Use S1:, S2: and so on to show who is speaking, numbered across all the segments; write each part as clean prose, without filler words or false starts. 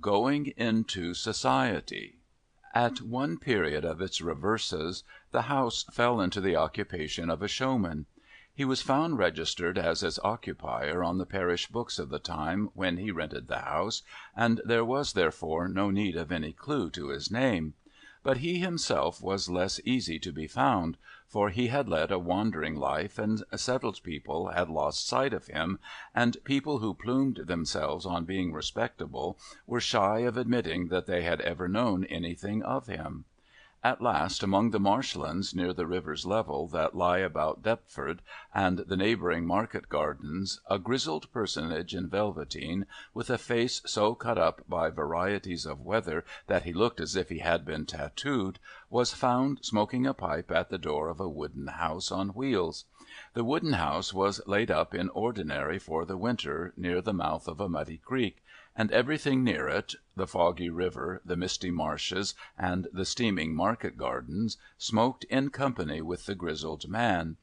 S1: Going into Society. At one period of its reverses the house fell into the occupation of a showman. He was found registered as its occupier on the parish books of the time when he rented the house, and there was therefore no need of any clue to his name. But he himself was less easy to be found, for he had led a wandering life, and settled people had lost sight of him, and people who plumed themselves on being respectable were shy of admitting that they had ever known anything of him. At last, among the marshlands near the river's level that lie about Deptford and the neighbouring market gardens, a grizzled personage in velveteen, with a face so cut up by varieties of weather that he looked as if he had been tattooed, was found smoking a pipe at the door of a wooden house on wheels. The wooden house was laid up in ordinary for the winter near the mouth of a muddy creek, and everything near it, the foggy river, the misty marshes, and the steaming market gardens, smoked in company with the grizzled man.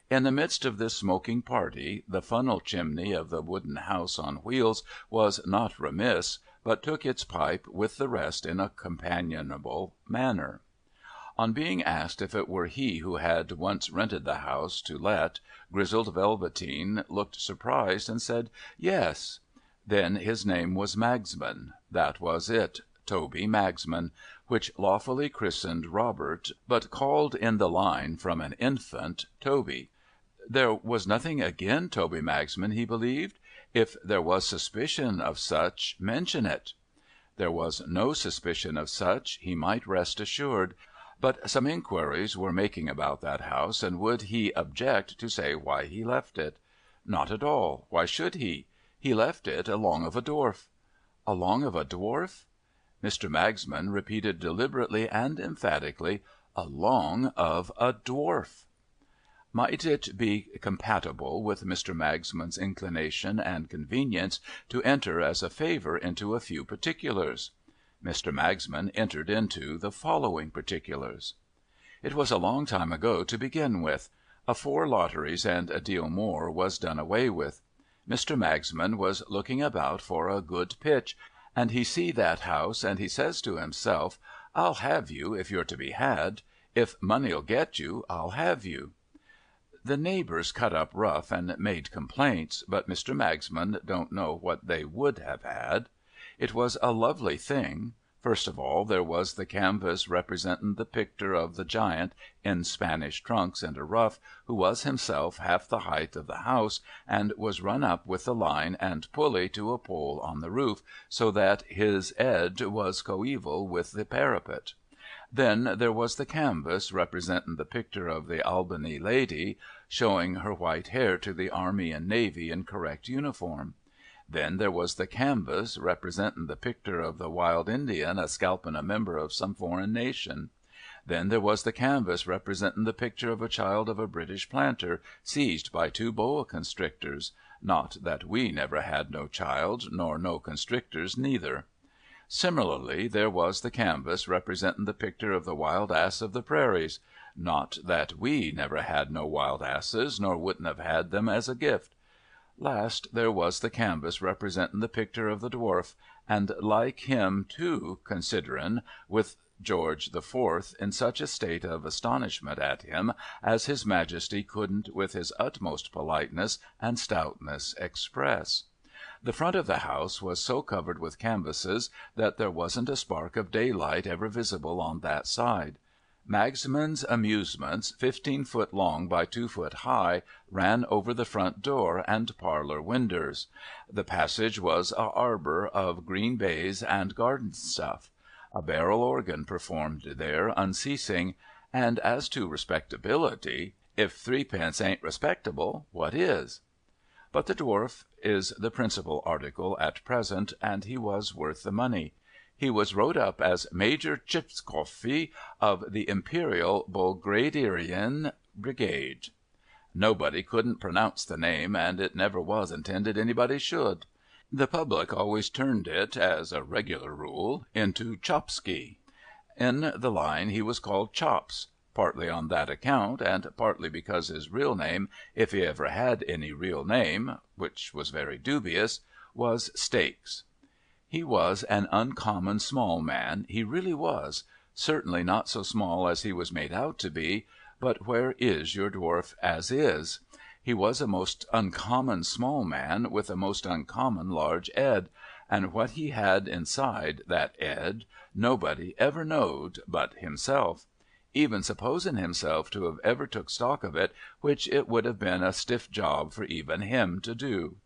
S1: In the midst of this smoking party, the funnel chimney of the wooden house on wheels was not remiss, but took its pipe with the rest in a companionable manner. On being asked if it were he who had once rented the house to let, Grizzled Velveteen looked surprised and said, "Yes." Then his name was Magsman. That was it, Toby Magsman, which lawfully christened Robert, but called in the line from an infant Toby. There was nothing agin Toby Magsman, he believed. If there was suspicion of such, mention it. There was no suspicion of such, he might rest assured. But some inquiries were making about that house, and would he object to say why he left it? Not at all. Why should he? He left it along of a dwarf. Along of a dwarf? Mr. Magsman repeated deliberately and emphatically, along of a dwarf. Might it be compatible with Mr. Magsman's inclination and convenience to enter as a favour into a few particulars? Mr. Magsman entered into the following particulars. It was a long time ago to begin with. Afore lotteries and a deal more was done away with. Mr. Magsman was looking about for a good pitch, and he see that house, and he says to himself, "I'll have you if you're to be had. If money'll get you, I'll have you." The neighbours cut up rough and made complaints, but Mr. Magsman don't know what they would have had. It was a lovely thing. First of all, there was the canvas representin' the picter of the giant, in Spanish trunks and a ruff, who was himself half the height of the house, and was run up with the line and pulley to a pole on the roof, so that his 'ead was coeval with the parapet. Then there was the canvas representin' the picter of the Albany lady, showing her white hair to the Army and Navy in correct uniform. Then there was the canvas representin' the picter of the wild Indian a scalpin' a member of some foreign nation. Then there was the canvas representin' the picture of a child of a British planter, seized by two boa constrictors. Not that we never had no child, nor no constrictors neither. Similarly, there was the canvas representin' the picter of the wild ass of the prairies. Not that we never had no wild asses, nor wouldn't have had them as a gift. Last, there was the canvas representin' the picter of the dwarf, and like him too, considerin', with George the Fourth, in such a state of astonishment at him as his Majesty couldn't with his utmost politeness and stoutness express. The front of the house was so covered with canvases that there wasn't a spark of daylight ever visible on that side. Magsman's Amusements, 15 foot long by 2 foot high, ran over the front door and parlour winders. The passage was a arbour of green baize and garden stuff. A barrel organ performed there unceasing. And as to respectability, if threepence ain't respectable, what is? But the dwarf is the principal article at present, and he was worth the money. He was wrote up as Major Chipskoffi of the Imperial Bulgarian Brigade. Nobody couldn't pronounce the name, and it never was intended anybody should. The public always turned it, as a regular rule, into Chopski. In the line he was called Chops, partly on that account, and partly because his real name, if he ever had any real name, which was very dubious, was Stakes. He was an uncommon small man, he really was, certainly not so small as he was made out to be, but where is your dwarf as is? He was a most uncommon small man with a most uncommon large 'ead, and what he had inside that 'ead nobody ever knowed but himself. Even supposin' himself to have ever took stock of it, which it would have been a stiff job for even him to do.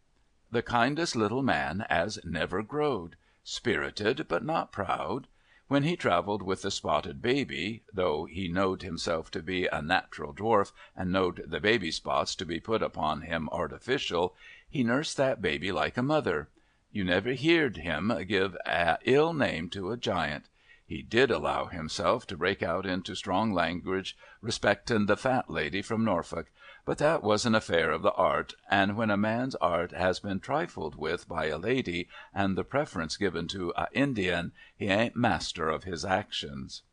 S1: The kindest little man as never growed. Spirited, but not proud. When he travelled with the spotted baby, though he knowed himself to be a natural dwarf and knowed the baby spots to be put upon him artificial, he nursed that baby like a mother. You never heerd him give a ill name to a giant. He did allow himself to break out into strong language respectin' the fat lady from Norfolk, but that was an affair of the 'art, and when a man's 'art has been trifled with by a lady, and the preference given to a Indian, he ain't master of his actions.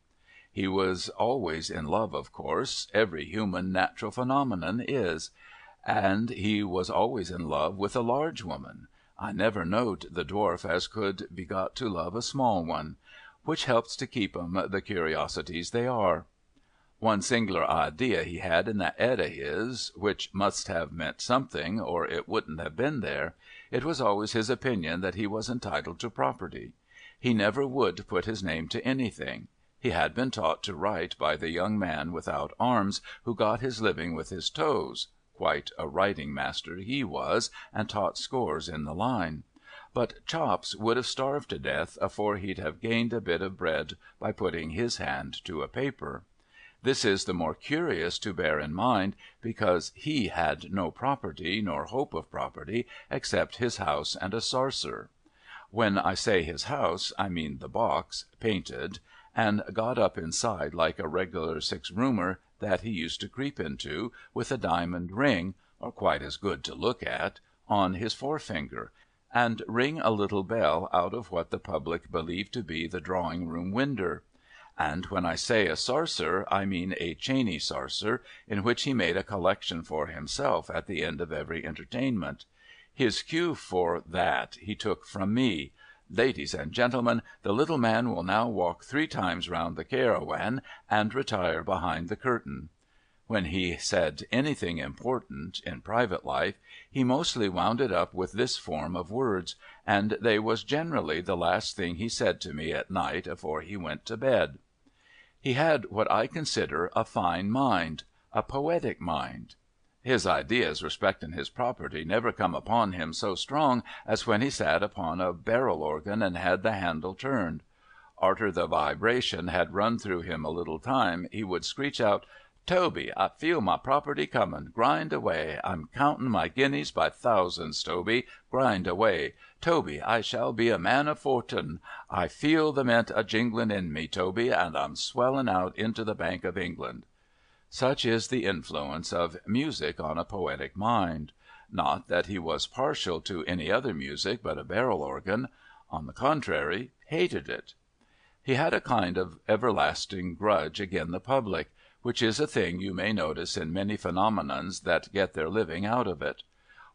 S1: He was always in love, of course, every human natural phenomenon is, and he was always in love with a large woman. I never knowed the dwarf as could be got to love a small one, which helps to keep 'em the curiosities they are. One sing'lar idea he had in that 'ead of his, which must have meant something, or it wouldn't have been there. It was always his opinion that he was entitled to property. He never would put his name to anything. He had been taught to write by the young man without arms who got his living with his toes. Quite a writing master he was, and taught scores in the line. But Chops would have starved to death afore he'd have gained a bit of bread by putting his hand to a paper. This is the more curious to bear in mind, because he had no property nor hope of property except his house and a sarser. When I say his house, I mean the box, painted, and got up inside like a regular 6-roomer that he used to creep into, with a diamond ring, or quite as good to look at, on his forefinger, and ring a little bell out of what the public believed to be the drawing-room winder. And when I say a sarser, I mean a Chaney sarser, in which he made a collection for himself at the end of every entertainment. His cue for that he took from me. "Ladies and gentlemen, the little man will now walk 3 times round the carawan and retire behind the curtain." When he said anything important, in private life, he mostly wound it up with this form of words, and they was generally the last thing he said to me at night afore he went to bed. He had what I consider a fine mind, a poetic mind. His ideas respectin' his property never come upon him so strong as when he sat upon a barrel organ and had the handle turned. Arter the vibration had run through him a little time, he would screech out, "Toby, I feel my property comin'. Grind away. I'm countin' my guineas by thousands, Toby. Grind away. Toby, I shall be a man of fortun'. I feel the mint a jinglin' in me, Toby, and I'm swellin' out into the Bank of England." Such is the influence of music on a poetic mind. Not that he was partial to any other music but a barrel organ. On the contrary, hated it. He had a kind of everlasting grudge agin the public, which is a thing you may notice in many phenomenons that get their living out of it.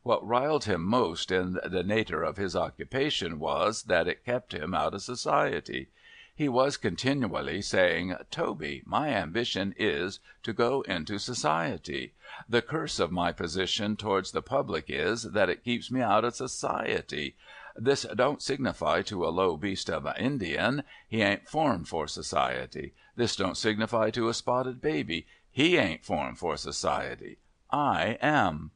S1: What riled him most in the nater of his occupation was that it kept him out of society. He was continually saying, "Toby, my ambition is to go into society. The curse of my position towards the public is that it keeps me out of society. This don't signify to a low beast of a Indian. He ain't formed for society. This don't signify to a spotted baby. He ain't formed for society. I am."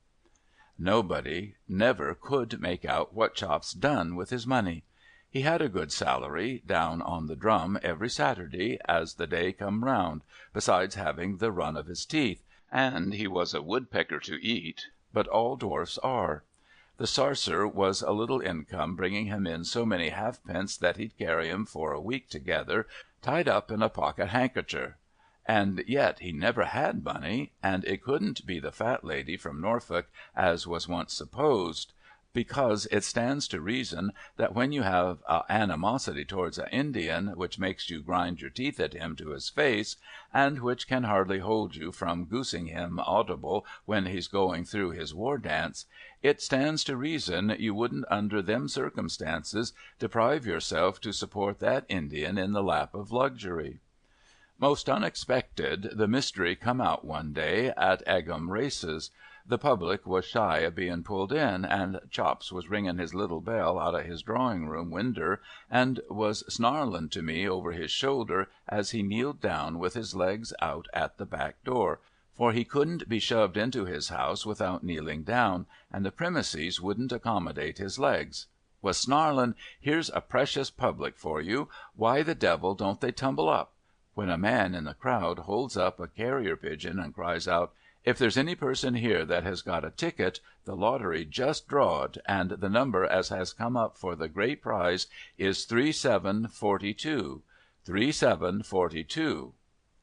S1: Nobody never could make out what Chops done with his money. He had a good salary, down on the drum every Saturday, as the day come round, besides having the run of his teeth, and he was a woodpecker to eat, but all dwarfs are. The sarser was a little income, bringing him in so many halfpence that he'd carry 'em for a week together, tied up in a pocket handkercher. And yet he never had money, and it couldn't be the fat lady from Norfolk, as was once supposed. because it stands to reason that when you have a animosity towards a Indian which makes you grind your teeth at him to his face, and which can hardly hold you from goosing him audible when he's going through his war dance, it stands to reason you wouldn't under them circumstances deprive yourself to support that Indian in the lap of luxury. Most unexpected, the mystery come out one day at Egham races. The public was shy of being pulled in, and Chops was ringing his little bell out of his drawing-room winder, and was snarling to me over his shoulder as he kneeled down with his legs out at the back door, for he couldn't be shoved into his house without kneeling down, and the premises wouldn't accommodate his legs. Was snarling, "Here's a precious public for you. Why the devil don't they tumble up?" when a man in the crowd holds up a carrier pigeon and cries out, "If there's any person here that has got a ticket, the lottery just drawed, and the number as has come up for the great prize is 3742. 3742.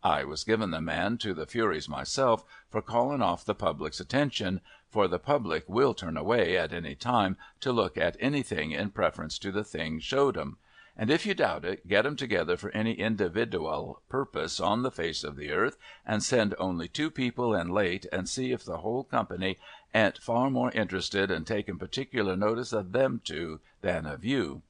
S1: I was giving the man to the furies myself for calling off the public's attention, for the public will turn away at any time to look at anything in preference to the thing showed 'em. And if you doubt it, get 'em together for any individual purpose on the face of the earth, and send only 2 people in late, and see if the whole company ain't far more interested in taking particular notice of them 2 than of you.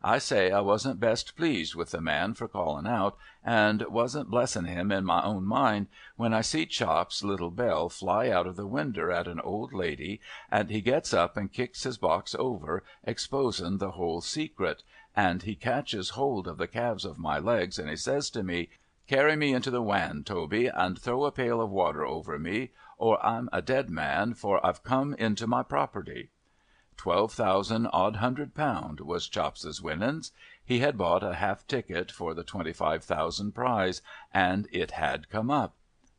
S1: I say I wasn't best pleased with the man for calling out, and wasn't blessing him in my own mind, when I see Chops' little bell fly out of the winder at an old lady, and he gets up and kicks his box over, exposing the whole secret, and he catches hold of the calves of my legs, and he says to me, "Carry me into the wan, Toby, and throw a pail of water over me, or I'm a dead man, for I've come into my property." 12,000 odd £100 was Chops's winnings. He had bought a half ticket for the 25,000 prize, and it had come up.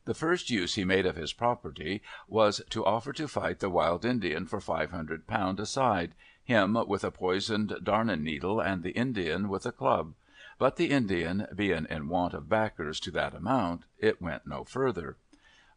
S1: The first use he made of his property was to offer to fight the wild Indian for £500 a side, him with a poisoned darning needle and the Indian with a club. But the Indian being in want of backers to that amount, it went no further.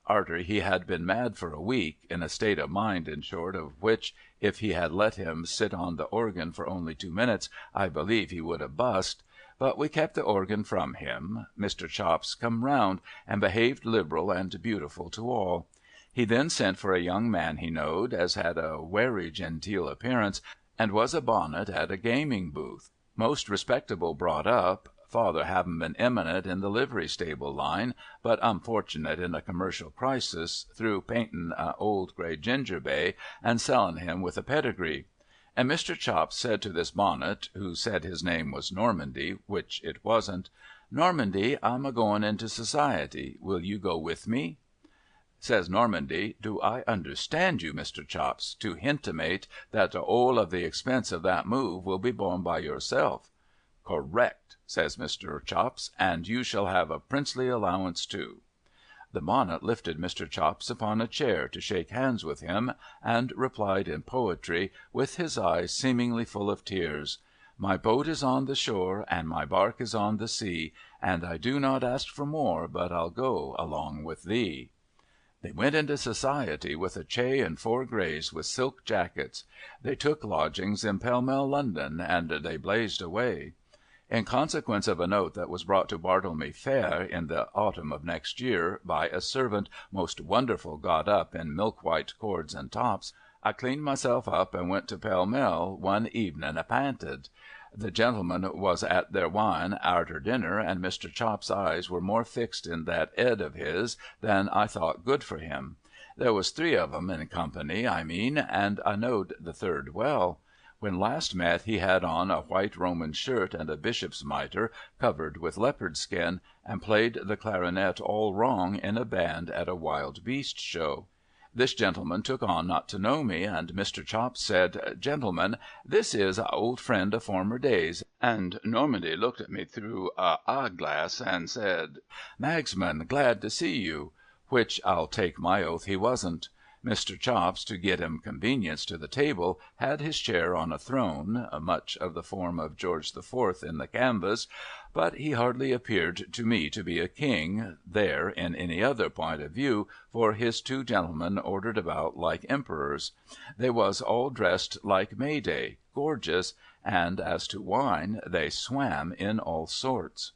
S1: Arter he had been mad for a week, in a state of mind, in short, of which, if he had let him sit on the organ for only 2 minutes, I believe he would have bust. But we kept the organ from him. Mr. Chops come round, and behaved liberal and beautiful to all. He then sent for a young man he knowed, as had a wery genteel appearance, and was a bonnet at a gaming booth. Most respectable brought up, father having been eminent in the livery stable line, but unfortunate in a commercial crisis, through painting an old grey ginger bay and selling him with a pedigree. And Mr. Chops said to this bonnet, who said his name was Normandy, which it wasn't, "Normandy, I'm a-going into society. Will you go with me?" Says Normandy, "Do I understand you, Mr. Chops, to hintimate that the 'ole of the expense of that move will be borne by yourself?" "Correct," says Mr. Chops, "and you shall have a princely allowance too." The bonnet lifted Mr. Chops upon a chair to shake hands with him, and replied in poetry, with his eyes seemingly full of tears, "My boat is on the shore, and my bark is on the sea, and I do not ask for more, but I'll go along with thee." They went into society with a chay and 4 greys with silk jackets. They took lodgings in Pall Mall, London, and they blazed away. In consequence of a note that was brought to Bartlemy Fair in the autumn of next year by a servant most wonderful got up in milk-white cords and tops, I cleaned myself up and went to Pall Mall one evening apanted. The gentlemen was at their wine arter dinner, and Mr. Chops' eyes were more fixed in that 'ed of his than I thought good for him. There was 3 of 'em in company, I mean, and I knowed the 3rd well. When last met he had on a white Roman shirt and a bishop's mitre covered with leopard skin, and played the clarinet all wrong in a band at a wild beast show. This gentleman took on not to know me, and Mr. Chops said, "Gentlemen, this is a old friend of former days," and Normandy looked at me through a eye-glass and said, "Magsman, glad to see you," which I'll take my oath he wasn't. Mr. Chops, to get him convenience to the table, had his chair on a throne, much of the form of George the Fourth in the canvas, but he hardly appeared to me to be a king there in any other point of view, for his two gentlemen ordered about like emperors. They was all dressed like May Day, gorgeous, and as to wine, they swam in all sorts.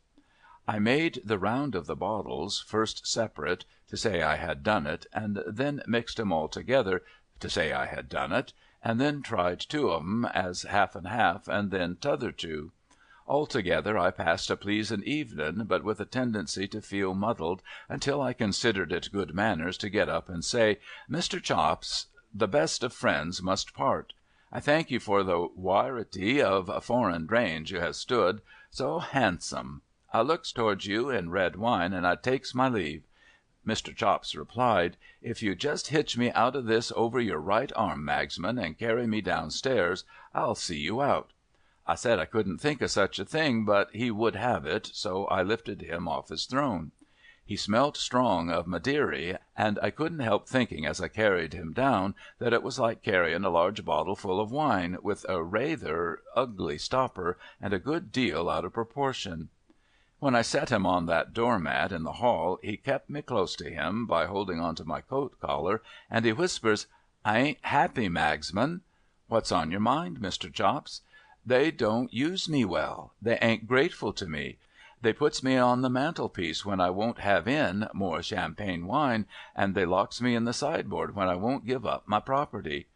S1: I made the round of the bottles, first separate, to say I had done it, and then mixed 'em all together, to say I had done it, and then tried two of 'em as half and half, and then t'other two. Altogether I passed a pleasin' evening, but with a tendency to feel muddled, until I considered it good manners to get up and say, "Mr. Chops, the best of friends must part. I thank you for the warity of foreign drains you have stood so handsome. I looks towards you in red wine, and I takes my leave." Mr. Chops replied, "If you just hitch me out of this over your right arm, Magsman, and carry me downstairs, I'll see you out." I said I couldn't think of such a thing, but he would have it, so I lifted him off his throne. He smelt strong of Madeira, and I couldn't help thinking as I carried him down that it was like carrying a large bottle full of wine, with a rayther ugly stopper, and a good deal out of proportion. When I set him on that doormat in the hall, he kept me close to him by holding on to my coat collar, and he whispers, "I ain't happy, Magsman." "What's on your mind, Mr. Chops?" "They don't use me well. They ain't grateful to me. They puts me on the mantelpiece when I won't have in more champagne wine, and they locks me in the sideboard when I won't give up my property."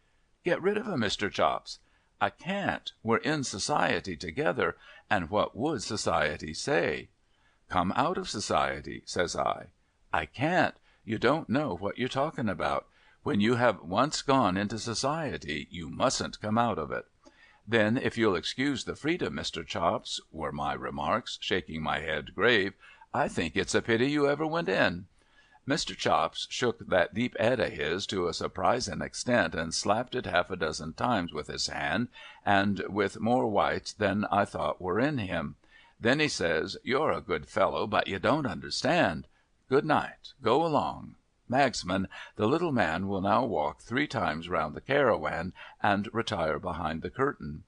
S1: "Get rid of 'em, Mr. Chops." "I can't. We're in society together, and what would society say?" "Come out of society," says I. "I can't. You don't know what you're talking about. When you have once gone into society, you mustn't come out of it." "Then, if you'll excuse the freedom, Mr. Chops," were my remarks, shaking my head grave, "I think it's a pity you ever went in." Mr. Chops shook that deep 'ead of his to a surprisin' extent, and slapped it half a dozen times with his hand, and with more whites than I thought were in him. Then he says, "You're a good fellow, but you don't understand. Good night. Go along. Magsman, the little man will now walk 3 times round the carawan, and retire behind the curtain."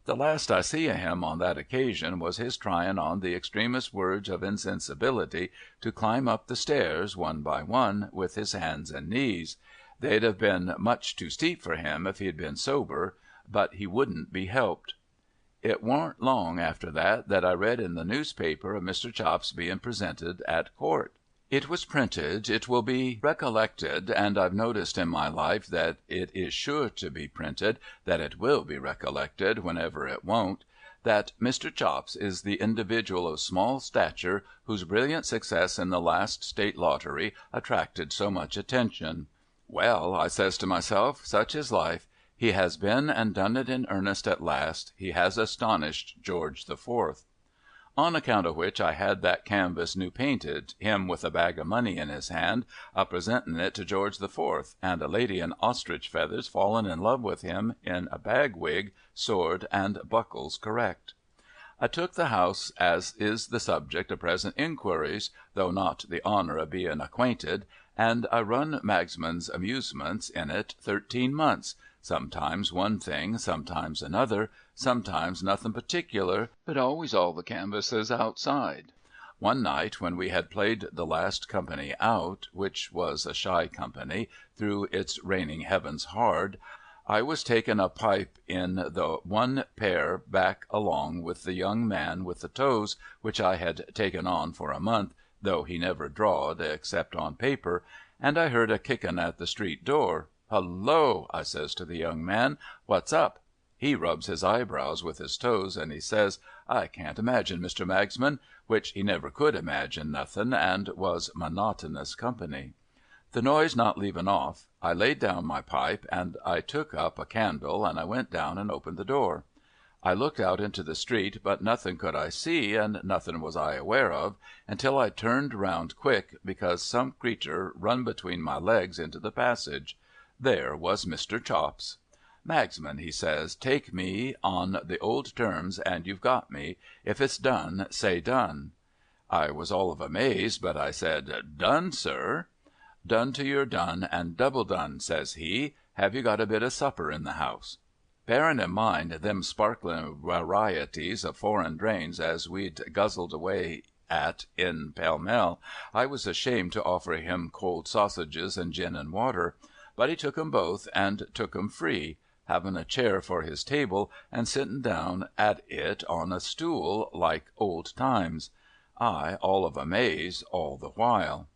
S1: The last I see of him on that occasion was his trying on the extremest words of insensibility to climb up the stairs, one by one, with his hands and knees. They'd have been much too steep for him if he'd been sober, but he wouldn't be helped. It warn't long after that I read in the newspaper of Mr. Chops being presented at court. It was printed, it will be recollected, and I've noticed in my life that it is sure to be printed, that it will be recollected whenever it won't, that Mr. Chops is the individual of small stature whose brilliant success in the last State Lottery attracted so much attention. Well, I says to myself, such is life. He has been and done it in earnest at last. He has astonished George the Fourth. On account of which I had that canvas new painted, him with a bag of money in his hand, a presenting it to George the Fourth, and a lady in ostrich feathers falling in love with him in a bag wig, sword, and buckles correct. I took the house as is the subject of present inquiries, though not the honour of being acquainted, and I run Magsman's Amusements in it 13 months, sometimes one thing, sometimes another, sometimes nothing particular, but always all the canvases outside. One night, when we had played the last company out, which was a shy company, through its raining heavens hard, I was taking a pipe in the one pair back along with the young man with the toes, which I had taken on for a month, though he never drawed, except on paper, and I heard a kicking at the street door. "Hullo!" I says to the young man. "What's up?" He rubs his eyebrows with his toes, and he says, "I can't imagine, Mr. Magsman," which he never could imagine nothing, and was monotonous company. The noise not leaving off, I laid down my pipe, and I took up a candle, and I went down and opened the door. I looked out into the street, but nothing could I see, and nothing was I aware of, until I turned round quick, because some creature run between my legs into the passage. There was Mr. Chops. "Magsman," he says, "take me on the old terms, and you've got me. If it's done, say done." I was all of a maze, but I said, "Done, sir." Done to your done and double done, says he. Have you got a bit of supper in the house? Bearing in mind them sparkling varieties of foreign drains as we'd guzzled away at in Pall Mall, I was ashamed to offer him cold sausages and gin and water, but he took 'em both and took 'em free, having a chair for his table and sitting down at it on a stool like old times. I all of amaze all the while.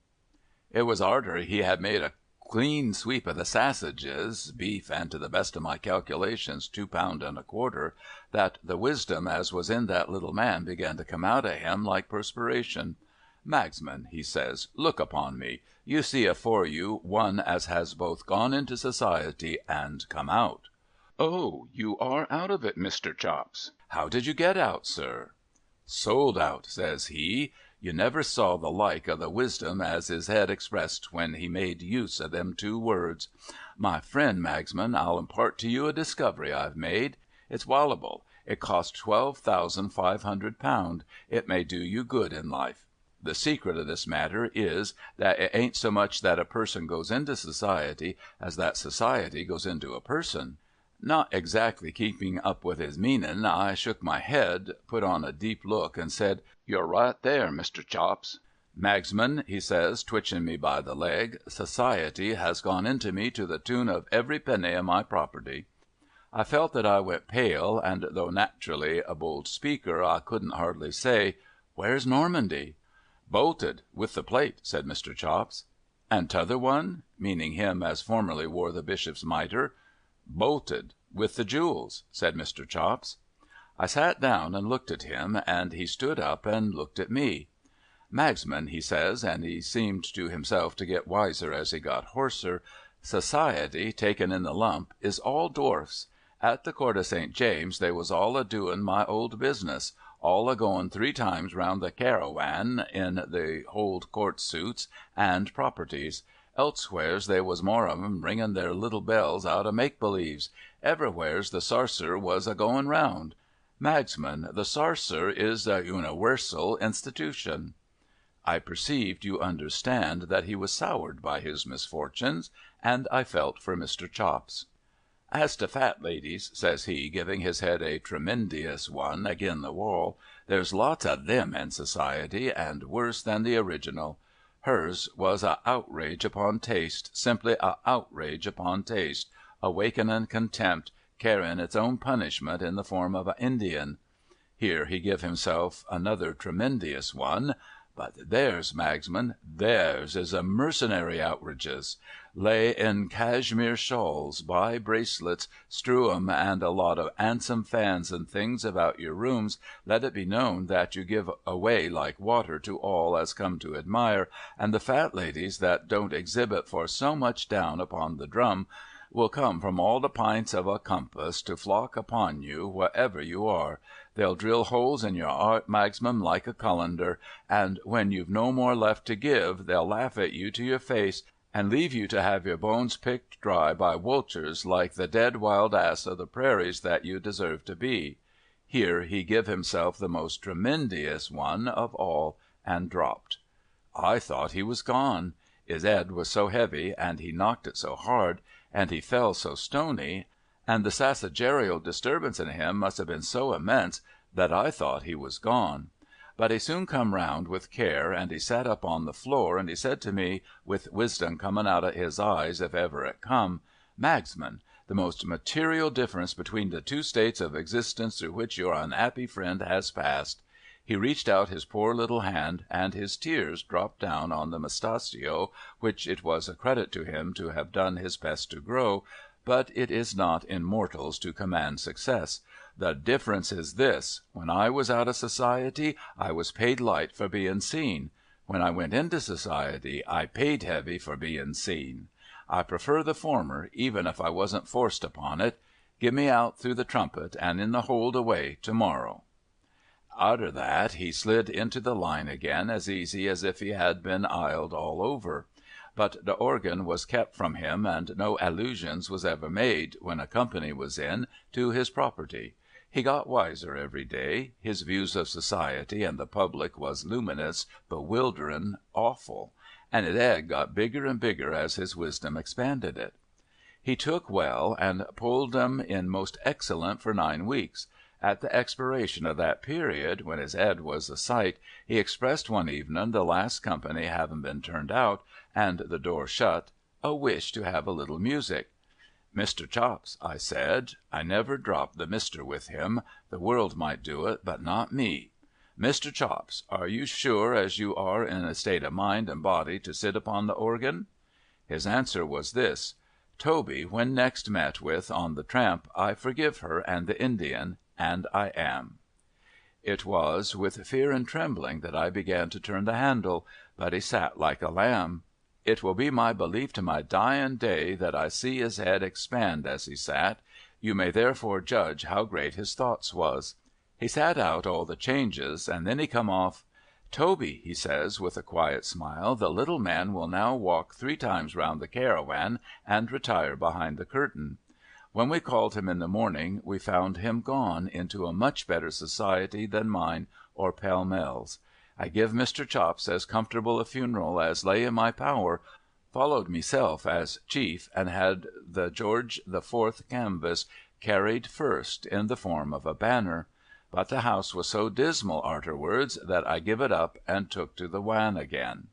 S1: It was arter he had made a clean sweep of the sassages, beef, and to the best of my calculations 2 pound and a quarter, that the wisdom as was in that little man began to come out of him like perspiration. "Magsman," he says, "look upon me. You see afore you one as has both gone into society and come out." "Oh, you are out of it, Mr. Chops." "How did you get out, sir?" "Sold out," says he. You never saw the like of the wisdom as his head expressed when he made use of them 2 words. My friend Magsman, I'll impart to you a discovery I've made. It's wallable. It cost £12,500. It may do you good in life. The secret of this matter is that it ain't so much that a person goes into society as that society goes into a person." Not exactly keeping up with his meaning, I shook my head, put on a deep look, and said, "You're right there, Mr. Chops." "Magsman," he says, twitching me by the leg, "society has gone into me to the tune of every penny of my property." I felt that I went pale, and though naturally a bold speaker, I couldn't hardly say, "Where's Normandy?" "Bolted, with the plate," said Mr. Chops. "And t'other one?" meaning him as formerly wore the bishop's mitre. "Bolted, with the jewels," said Mr. Chops. I sat down and looked at him, and he stood up and looked at me. "Magsman," he says, and he seemed to himself to get wiser as he got hoarser, "society, taken in the lump, is all dwarfs. At the Court of St. James they was all a-doing my old business, all a-going 3 times round the carawan in the hold court suits and properties. Elsewheres they was more of 'em ringing their little bells out of make-believes. Everywheres the sarser was a-going round. Magsman, the sarser is a uniwersal institution." I perceived, you understand, that he was soured by his misfortunes, and I felt for Mr. Chops. "As to fat ladies," says he, giving his head a tremendious one agin the wall, "there's lots of them in society, and worse than the original. Hers was a outrage upon taste, simply a outrage upon taste, awakening contempt, carrying its own punishment in the form of a Indian." Here he give himself another tremendious one. "But theirs, Magsman, theirs is a mercenary outrages. Lay in cashmere shawls, buy bracelets, strew 'em and a lot of 'andsome fans and things about your rooms, let it be known that you give away like water to all as come to admire, and the fat ladies that don't exhibit for so much down upon the drum will come from all the pints of a compass to flock upon you wherever you are. They'll drill holes in your art, Magsman, like a cullender, and when you've no more left to give, they'll laugh at you to your face, and leave you to have your bones picked dry by vultures like the dead wild ass of the prairies that you deserve to be." Here he give himself the most tremendious one of all, and dropped. I thought he was gone. His head was so heavy, and he knocked it so hard, and he fell so stony, and the sassagerial disturbance in him must have been so immense, that I thought he was gone. But he soon come round with care, and he sat up on the floor, and he said to me, with wisdom coming out of his eyes if ever it come, "Magsman, the most material difference between the 2 states of existence through which your unhappy friend has passed." He reached out his poor little hand, and his tears dropped down on the mustachio, which it was a credit to him to have done his best to grow, but it is not in mortals to command success. "The difference is this. When I was out of society, I was paid light for being seen. When I went into society, I paid heavy for being seen. I prefer the former, even if I wasn't forced upon it. Give me out through the trumpet and in the hold away to-morrow." Arter that he slid into the line again as easy as if he had been iled all over. But the organ was kept from him, and no allusions was ever made, when a company was in, to his property. He got wiser every day. His views of society and the public was luminous, bewildering, awful. and his head got bigger and bigger as his wisdom expanded it. He took well, and pulled 'em in most excellent for 9 weeks. At the expiration of that period, when his head was a sight, he expressed one evening, the last company having been turned out, and the door shut, a wish to have a little music. "Mr. Chops," I said, I never dropped the Mr. with him, the world might do it, but not me. "Mr. Chops, are you sure as you are in a state of mind and body to sit upon the organ?" His answer was this: "Toby, when next met with on the tramp, I forgive her and the Indian, and I am." It was with fear and trembling that I began to turn the handle, but he sat like a lamb. It will be my belief to my dying day that I see his head expand as he sat. You may therefore judge how great his thoughts was. He sat out all the changes, and then he come off. "Toby," he says, with a quiet smile, "the little man will now walk 3 times round the carawan and retire behind the curtain." When we called him in the morning, we found him gone into a much better society than mine or Pall Mall's. I give Mr. Chops as comfortable a funeral as lay in my power, followed meself as chief, and had the George IV. canvas carried first, in the form of a banner. But the house was so dismal arterwards that I give it up and took to the wan again.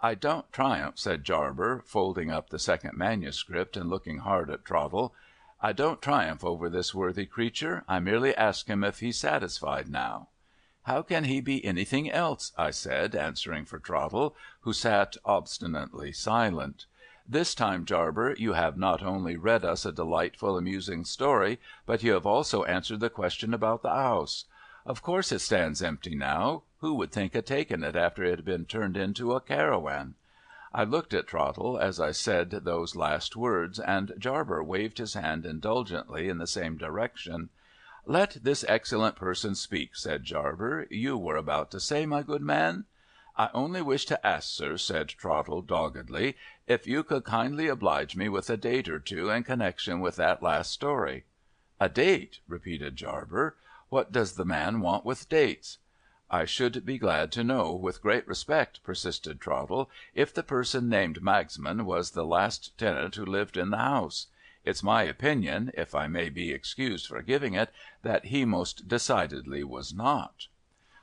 S1: "I don't triumph," said Jarber, folding up the second manuscript and looking hard at Trottle. "I don't triumph over this worthy creature. I merely ask him if he's satisfied now." "How can he be anything else?" I said, answering for Trottle, who sat obstinately silent. "This time, Jarber, you have not only read us a delightful, amusing story, but you have also answered the question about the house. Of course it stands empty now. Who would think of taking it after it had been turned into a carawan?" I looked at Trottle as I said those last words, and Jarber waved his hand indulgently in the same direction. "Let this excellent person speak," said Jarber. "You were about to say, my good man?" "I only wish to ask, sir," said Trottle doggedly, "if you could kindly oblige me with a date or two in connection with that last story." "A date?" repeated Jarber. "What does the man want with dates?" "I should be glad to know, with great respect," persisted Trottle, "if the person named Magsman was the last tenant who lived in the house. It's my opinion, if I may be excused for giving it, that he most decidedly was not."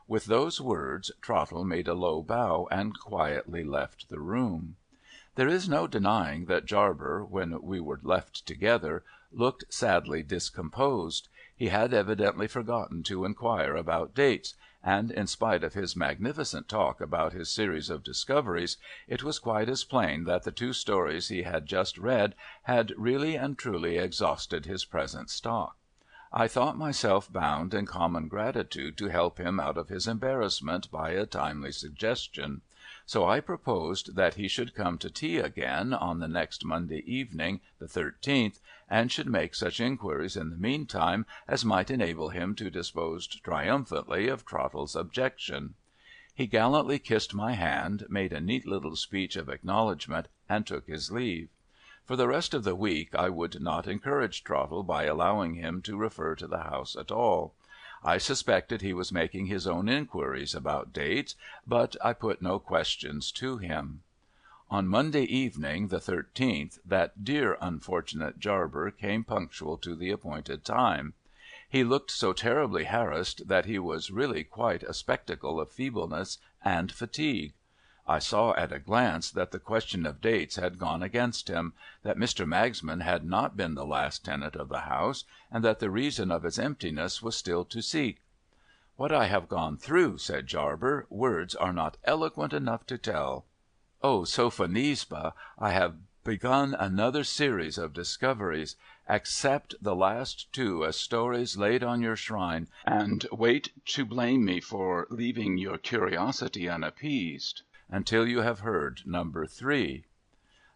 S1: With those words Trottle made a low bow and quietly left the room. There is no denying that Jarber, when we were left together, looked sadly discomposed. He had evidently forgotten to inquire about dates, and in spite of his magnificent talk about his series of discoveries, it was quite as plain that the 2 stories he had just read had really and truly exhausted his present stock. I thought myself bound in common gratitude to help him out of his embarrassment by a timely suggestion. So I proposed that he should come to tea again on the next Monday evening, the 13th, and should make such inquiries in the meantime as might enable him to dispose triumphantly of Trottle's objection. He gallantly kissed my hand, made a neat little speech of acknowledgment, and took his leave. For the rest of the week I would not encourage Trottle by allowing him to refer to the house at all. I suspected he was making his own inquiries about dates, but I put no questions to him. On Monday evening, the 13th, that dear unfortunate Jarber came punctual to the appointed time. He looked so terribly harassed that he was really quite a spectacle of feebleness and fatigue. I saw at a glance that the question of dates had gone against him, that Mr. Magsman had not been the last tenant of the house, and that the reason of its emptiness was still to seek. "What I have gone through," said Jarber, "words are not eloquent enough to tell. O Sophonisba, I have begun another series of discoveries. Accept the last 2 as stories laid on your shrine, and wait to blame me for leaving your curiosity unappeased until you have heard number 3.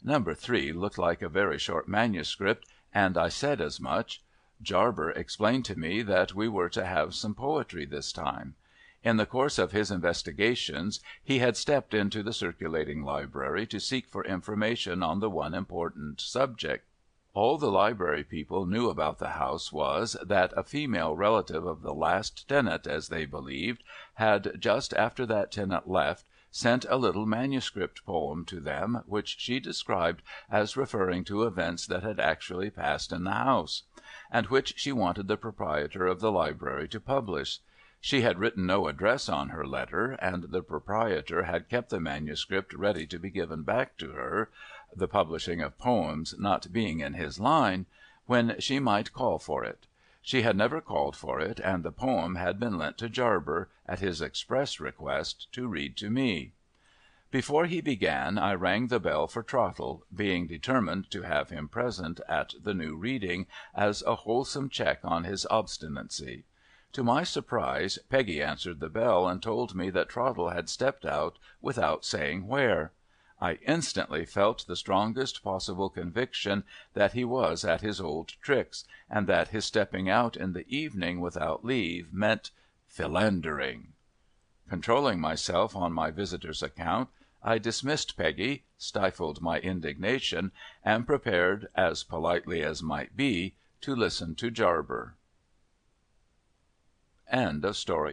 S1: Number 3 looked like a very short manuscript, and I said as much. Jarber explained to me that we were to have some poetry this time. In the course of his investigations he had stepped into the circulating library to seek for information on the one important subject. All the library people knew about the house was, that a female relative of the last tenant, as they believed, had, just after that tenant left, sent a little manuscript poem to them, which she described as referring to events that had actually passed in the house, and which she wanted the proprietor of the library to publish. She had written no address on her letter, and the proprietor had kept the manuscript ready to be given back to her (the publishing of poems not being in his line) when she might call for it. She had never called for it, and the poem had been lent to Jarber, at his express request, to read to me. Before he began I rang the bell for Trottle, being determined to have him present at the new reading, as a wholesome check on his obstinacy. To my surprise, Peggy answered the bell and told me that Trottle had stepped out without saying where. I instantly felt the strongest possible conviction that he was at his old tricks, and that his stepping out in the evening without leave meant philandering. Controlling myself on my visitor's account, I dismissed Peggy, stifled my indignation, and prepared, as politely as might be, to listen to Jarber. End of story.